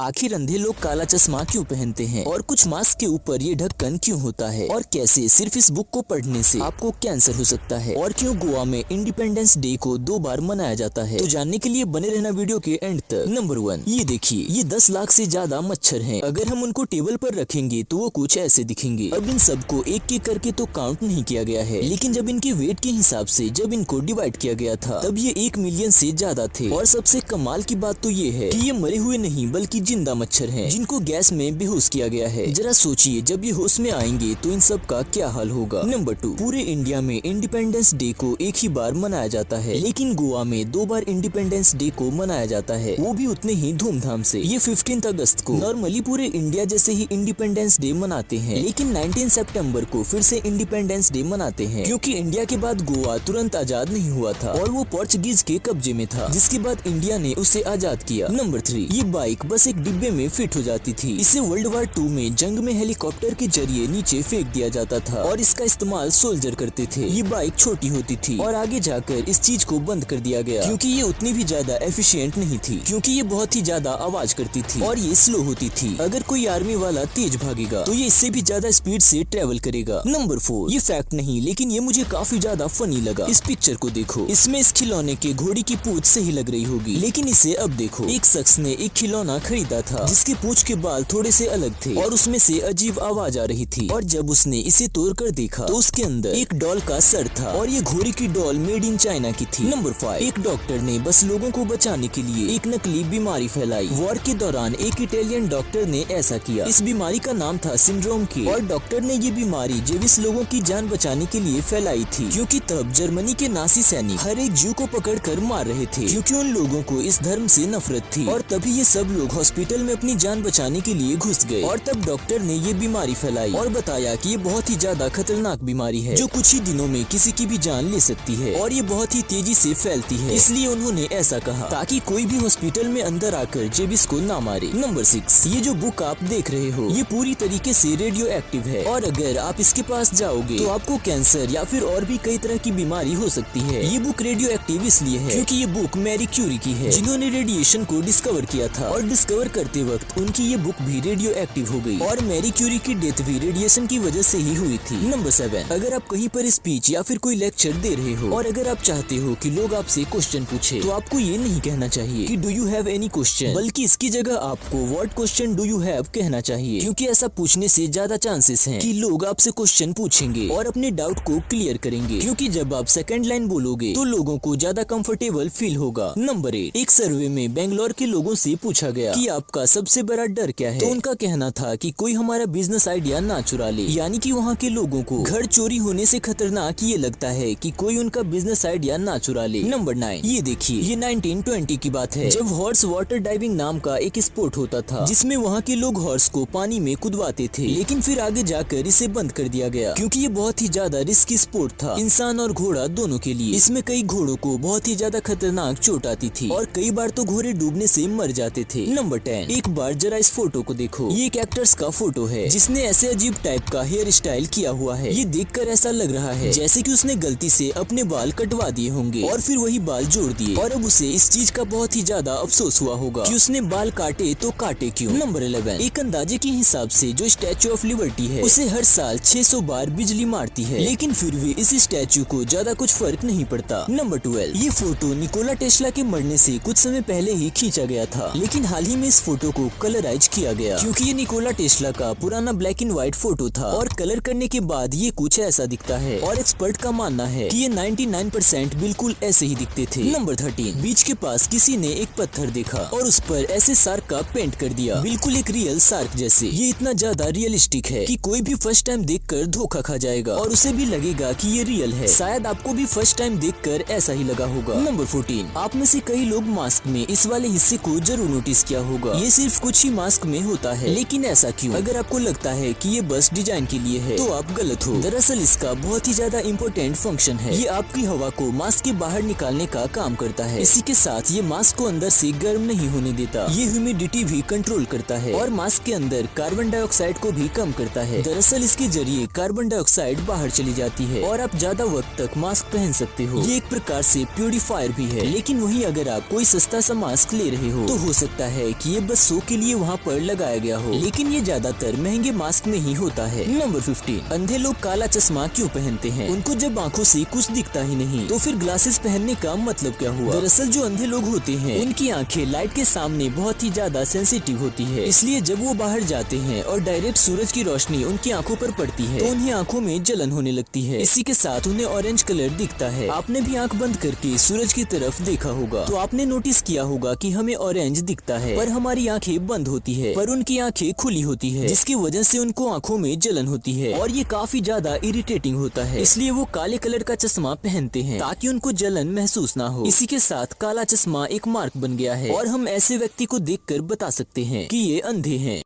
आखिर अंधे लोग काला चश्मा क्यों पहनते हैं और कुछ मास्क के ऊपर ये ढक्कन क्यों होता है और कैसे सिर्फ इस बुक को पढ़ने से आपको कैंसर हो सकता है और क्यों गोवा में इंडिपेंडेंस डे को 2 बार मनाया जाता है। तो जानने के लिए बने रहना वीडियो के एंड तक। नंबर 1, ये देखिए, ये 10 लाख से ज्यादा मच्छर हैं। अगर हम उनको टेबल पर रखेंगे तो वो कुछ ऐसे दिखेंगे। अब इन सबको एक एक करके तो काउंट नहीं किया गया है, लेकिन जब इनके वेट के हिसाब से जब इनको डिवाइड किया गया था तब ये 1 मिलियन से ज्यादा थे। और सबसे कमाल की बात तो ये है कि ये मरे हुए नहीं बल्कि जिंदा मच्छर हैं, जिनको गैस में बेहोश किया गया है। जरा सोचिए, जब ये होश में आएंगे तो इन सब का क्या हाल होगा। नंबर 2, पूरे इंडिया में इंडिपेंडेंस डे को एक ही बार मनाया जाता है, लेकिन गोवा में 2 बार इंडिपेंडेंस डे को मनाया जाता है, वो भी उतने ही धूमधाम से। ये 15 अगस्त को नॉर्मली पूरे इंडिया जैसे ही इंडिपेंडेंस डे मनाते हैं, लेकिन 19 सितंबर को फिर से इंडिपेंडेंस डे मनाते हैं, क्योंकि इंडिया के बाद गोवा तुरंत आजाद नहीं हुआ था और वो पोर्चुगीज के कब्जे में था, जिसके बाद इंडिया ने उसे आजाद किया। नंबर 3, ये बाइक बस एक डिब्बे में फिट हो जाती थी। इसे वर्ल्ड वार 2 में जंग में हेलीकॉप्टर के जरिए नीचे फेंक दिया जाता था और इसका इस्तेमाल सोल्जर करते थे। ये बाइक छोटी होती थी और आगे जाकर इस चीज को बंद कर दिया गया, क्योंकि ये उतनी भी ज्यादा एफिशिएंट नहीं थी, क्योंकि ये बहुत ही ज्यादा आवाज करती थी और ये स्लो होती थी। अगर कोई आर्मी वाला तेज भागेगा तो ये इससे भी ज्यादा स्पीड से ट्रेवल करेगा। नंबर 4, ये फैक्ट नहीं, लेकिन ये मुझे काफी ज्यादा फनी लगा। इस पिक्चर को देखो, इसमें इस खिलौने के घोड़ी की पूंछ सही लग रही होगी, लेकिन इसे अब देखो, एक शख्स ने एक खिलौना खरीदा था जिसके पूंछ के बाल थोड़े से अलग थे और उसमें से अजीब आवाज आ रही थी, और जब उसने इसे तोड़कर देखा तो उसके अंदर एक डॉल का सर था और ये घोड़ी की डॉल मेड इन चाइना की थी। नंबर 5, एक डॉक्टर ने बस लोगों को बचाने के लिए एक नकली बीमारी फैलाई। वॉर के दौरान एक इटालियन डॉक्टर ने ऐसा किया। इस बीमारी का नाम था सिंड्रोम के, और डॉक्टर ने ये बीमारी जेविस लोगों की जान बचाने के लिए फैलाई थी, क्योंकि तब जर्मनी के नासी सैनिक हर एक जीव को पकड़कर मार रहे थे, क्योंकि उन लोगों को इस धर्म से नफरत थी। और तभी ये सब लोग हॉस्पिटल में अपनी जान बचाने के लिए घुस गए, और तब डॉक्टर ने ये बीमारी फैलाई और बताया कि ये बहुत ही ज्यादा खतरनाक बीमारी है, जो कुछ ही दिनों में किसी की भी जान ले सकती है और ये बहुत ही तेजी से फैलती है। इसलिए उन्होंने ऐसा कहा ताकि कोई भी हॉस्पिटल में अंदर आकर जेबिस को ना मारे। नंबर 6, ये जो बुक आप देख रहे हो ये पूरी तरीके से रेडियो एक्टिव है, और अगर आप इसके पास जाओगे तो आपको कैंसर या फिर और भी कई तरह की बीमारी हो सकती है। ये बुक रेडियो एक्टिव इसलिए है क्योंकि ये बुक मैरी क्यूरी की है, जिन्होंने रेडिएशन को डिस्कवर किया था, और डिस्कवर करते वक्त उनकी ये बुक भी रेडियो एक्टिव हो गई, और मैरी क्यूरी की डेथ भी रेडिएशन की वजह से ही हुई थी। नंबर 7, अगर आप कहीं पर स्पीच या फिर कोई लेक्चर दे रहे हो और अगर आप चाहते हो कि लोग आपसे क्वेश्चन पूछे, तो आपको ये नहीं कहना चाहिए कि do you have any question, बल्कि इसकी जगह आपको what question do you have कहना चाहिए, क्योंकि ऐसा पूछने से ज्यादा चांसेस हैं कि लोग आपसे क्वेश्चन पूछेंगे और अपने डाउट को क्लियर करेंगे, क्योंकि जब आप सेकंड लाइन बोलोगे तो लोगों को ज्यादा कंफर्टेबल फील होगा। नंबर 8, एक सर्वे में बेंगलोर के लोगों से पूछा गया कि आपका सबसे बड़ा डर क्या है, तो उनका कहना था कि कोई हमारा बिजनेस आइडिया ना चुरा ले, यानी कि वहाँ के लोगों को घर चोरी होने से खतरनाक ये लगता है कि कोई उनका बिजनेस आइडिया ना चुरा ले। नंबर 9, ये देखिए, ये 1920 की बात है, जब हॉर्स वाटर डाइविंग नाम का एक स्पोर्ट होता था, जिसमें वहाँ के लोग हॉर्स को पानी में कुदवाते थे, लेकिन फिर आगे जाकर इसे बंद कर दिया गया, क्योंकि ये बहुत ही ज्यादा रिस्की स्पोर्ट था, इंसान और घोड़ा दोनों के लिए। इसमें कई घोड़ों को बहुत ही ज्यादा खतरनाक चोट आती थी और कई बार तो घोड़े डूबने से मर जाते थे। नंबर 10, एक बार जरा इस फोटो को देखो, ये एक एक्टर्स का फोटो है जिसने ऐसे अजीब टाइप का हेयर स्टाइल किया हुआ है। ये देखकर ऐसा लग रहा है जैसे कि उसने गलती से अपने बाल कटवा दिए होंगे और फिर वही बाल जोड़ दिए, और अब उसे इस चीज का बहुत ही ज्यादा अफसोस हुआ होगा कि उसने बाल काटे तो काटे क्यों। नंबर 11, एक अंदाजे के हिसाब से जो स्टैचू ऑफ लिबर्टी है उसे हर साल 600 बार बिजली मारती है, लेकिन फिर भी इस स्टैचू को ज्यादा कुछ फर्क नहीं पड़ता। नंबर 12, ये फोटो निकोला टेस्ला के मरने से कुछ समय पहले ही खींचा गया था, लेकिन हाल ही में इस फोटो को कलराइज किया गया, क्योंकि ये निकोला टेस्ला का पुराना ब्लैक एंड व्हाइट फोटो था, और कलर करने के बाद ये कुछ ऐसा दिखता है, और एक्सपर्ट का मानना है कि ये 99% बिल्कुल ऐसे ही दिखते थे। नंबर 13, बीच के पास किसी ने एक पत्थर देखा और उस पर ऐसे शार्क का पेंट कर दिया, बिल्कुल एक रियल शार्क जैसे। ये इतना ज्यादा रियलिस्टिक है कि कोई भी फर्स्ट टाइम देखकर धोखा खा जाएगा और उसे भी लगेगा कि ये रियल है। शायद आपको भी फर्स्ट टाइम देखकर ऐसा ही लगा होगा। नंबर 14, आप में से कई लोग मास्क में इस वाले हिस्से को जरूर नोटिस किया होगा। ये सिर्फ कुछ ही मास्क में होता है, लेकिन ऐसा क्यों? अगर आपको लगता है कि ये बस डिजाइन के लिए है तो आप गलत हो। दरअसल इसका बहुत ही ज्यादा इम्पोर्टेंट फंक्शन है। ये आपकी हवा को मास्क के बाहर निकालने का काम करता है। इसी के साथ ये मास्क को अंदर से गर्म नहीं होने देता, ये ह्यूमिडिटी भी कंट्रोल करता है और मास्क के अंदर कार्बन डाइऑक्साइड को भी कम करता है। दरअसल इसके जरिए कार्बन डाइऑक्साइड बाहर चली जाती है और आप ज्यादा वक्त तक मास्क पहन सकते हो। ये एक प्रकार से प्यूरिफायर भी है, लेकिन वहीं अगर आप कोई सस्ता सा मास्क ले रहे हो तो हो सकता है कि कि ये बस शो के लिए वहाँ पर लगाया गया हो, लेकिन ये ज्यादातर महंगे मास्क में ही होता है। नंबर 15, अंधे लोग काला चश्मा क्यों पहनते हैं? उनको जब आंखों से कुछ दिखता ही नहीं तो फिर ग्लासेस पहनने का मतलब क्या हुआ? दरअसल जो अंधे लोग होते हैं उनकी आंखें लाइट के सामने बहुत ही ज्यादा सेंसिटिव होती है, इसलिए जब वो बाहर जाते हैं और डायरेक्ट सूरज की रोशनी उनकी आंखों पर पड़ती है तो उन्हें आंखों में जलन होने लगती है। इसी के साथ उन्हें ऑरेंज कलर दिखता है। आपने भी आंख बंद करके सूरज की तरफ देखा होगा तो आपने नोटिस किया होगा कि हमें ऑरेंज दिखता है पर हमारी आंखें बंद होती है, पर उनकी आंखें खुली होती है, जिसकी वजह से उनको आंखों में जलन होती है और ये काफी ज्यादा इरिटेटिंग होता है। इसलिए वो काले कलर का चश्मा पहनते हैं ताकि उनको जलन महसूस ना हो। इसी के साथ काला चश्मा एक मार्क बन गया है और हम ऐसे व्यक्ति को देखकर बता सकते हैं कि ये अंधे हैं।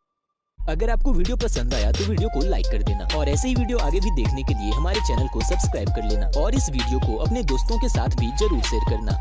अगर आपको वीडियो पसंद आया तो वीडियो को लाइक कर देना और ऐसे ही वीडियो आगे भी देखने के लिए हमारे चैनल को सब्सक्राइब कर लेना और इस वीडियो को अपने दोस्तों के साथ भी जरूर शेयर करना।